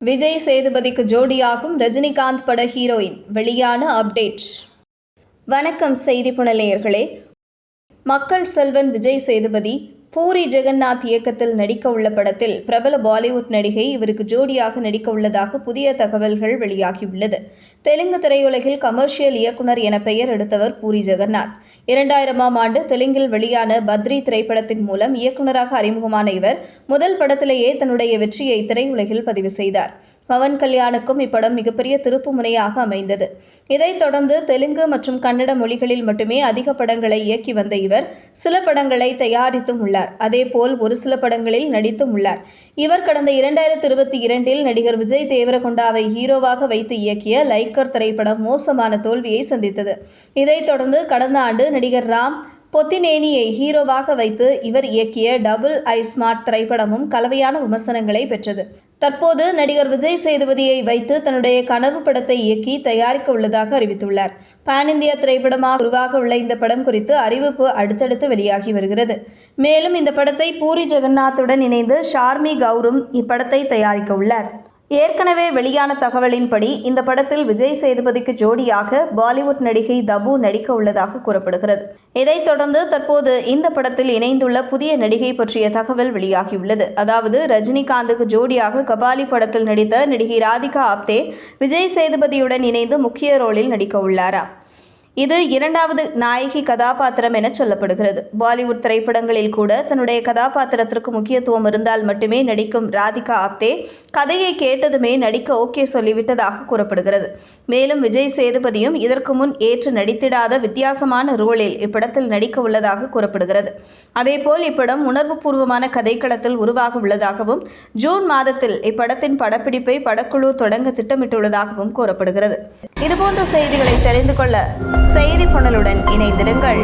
விஜய் சேதுபதிக்கு ஜோடியாகும் ரஜினிகாந்த் பட ஹீரோயின் வெளியான அப்டேட். வணக்கம் செய்தி புனலேயர்களே. மக்கள் செல்வன் விஜய் சேதுபதி பூரி ஜெகநாத் இயக்கத்தில் நடிக்க உள்ள படத்தில் பிரபல பாலிவுட் நடிகை இவருக்கு ஜோடியாக நடிக்க உள்ளதாக புதிய தகவல்கள் வெளியாகியுள்ளது. தெலுங்கு திரையுலகில் கமர்ஷியல் இயக்குனர் என பெயர் எடுத்தவர் பூரி ஜெகநாத். 2000ஆம் ஆண்டு தெலுங்கில் வெளியான பத்ரி திரைப்படத்தின் மூலம் இயக்குனராக அறிமுகமான இவர் முதல் படத்திலேயே தன்னுடைய வெற்றியை திரையுலகில் பதிவு செய்தார். பவன் கல்யாணுக்கும் இப்படம் மிகப்பெரிய திருப்பு முனையாக அமைந்தது. இதைத் தொடர்ந்து தெலுங்கு மற்றும் கன்னட மொழிகளில் மட்டுமே அதிக படங்களை இயக்கி வந்த இவர் சில படங்களை தயாரித்தும் உள்ளார். அதேபோல் ஒரு சில படங்களில் நடித்தும் உள்ளார். இவர் கடந்த 2022இல் நடிகர் விஜய் தேவரகொண்டாவை ஹீரோவாக வைத்து இயக்கிய லைக்கர் திரைப்படம் மோசமான தோல்வியை சந்தித்தது. இதைத் தொடர்ந்து கடந்த ஆண்டு நடிகர் ராம் பொத்தினேனியை ஹீரோவாக வைத்து இவர் இயக்கிய டபுள் ஐ ஸ்மார்ட் திரைப்படமும் கலவையான விமர்சனங்களை பெற்றது. தற்போது நடிகர் விஜய் சேதுபதியை வைத்து தன்னுடைய கனவு படத்தை இயக்கி தயாரிக்க உள்ளதாக அறிவித்துள்ளார். பான் இந்தியா திரைப்படமாக உருவாக உள்ள இந்த படம் குறித்து அறிவிப்பு அடுத்தடுத்து வெளியாகி வருகிறது. மேலும் இந்த படத்தை பூரி ஜெகநாத்துடன் இணைந்து ஷார்மி கவுரும் இப்படத்தை தயாரிக்க உள்ளார். ஏற்கனவே வெளியான தகவலின்படி இந்த படத்தில் விஜய் சேதுபதிக்கு ஜோடியாக பாலிவுட் நடிகை தபு நடிக்க உள்ளதாக கூறப்படுகிறது. இதைத் தொடர்ந்து தற்போது இந்த படத்தில் இணைந்துள்ள புதிய நடிகை பற்றிய தகவல் வெளியாகியுள்ளது. அதாவது ரஜினிகாந்துக்கு ஜோடியாக கபாலி படத்தில் நடித்த நடிகை ராதிகா ஆப்தே விஜய் சேதுபதியுடன் இணைந்து முக்கிய ரோலில் நடிக்க உள்ளாரா? இது இரண்டாவது நாயகி கதாபாத்திரம் என சொல்லப்படுகிறது. பாலிவுட் திரைப்படங்களில் கூட தன்னுடைய கதாபாத்திரத்திற்கு முக்கியத்துவம் இருந்தால் மட்டுமே நடிக்கும் ராதிகா ஆப்தே கதையை கேட்டதுமே நடிக்க ஓகே சொல்லிவிட்டதாக கூறப்படுகிறது. மேலும் விஜய் சேதுபதியும் இதற்கு முன் ஏற்று நடித்திடாத வித்தியாசமான ரோலில் இப்படத்தில் நடிக்க உள்ளதாக கூறப்படுகிறது. அதேபோல் இப்படம் உணர்வுபூர்வமான கதைக்களத்தில் உருவாக உள்ளதாகவும் ஜூன் மாதத்தில் இப்படத்தின் படப்பிடிப்பை படக்குழு தொடங்க திட்டமிட்டுள்ளதாகவும் கூறப்படுகிறது. இதுபோன்ற செய்திகளை தெரிந்து கொள்ள செய்தி புனலுடன் இணைந்திருங்கள்.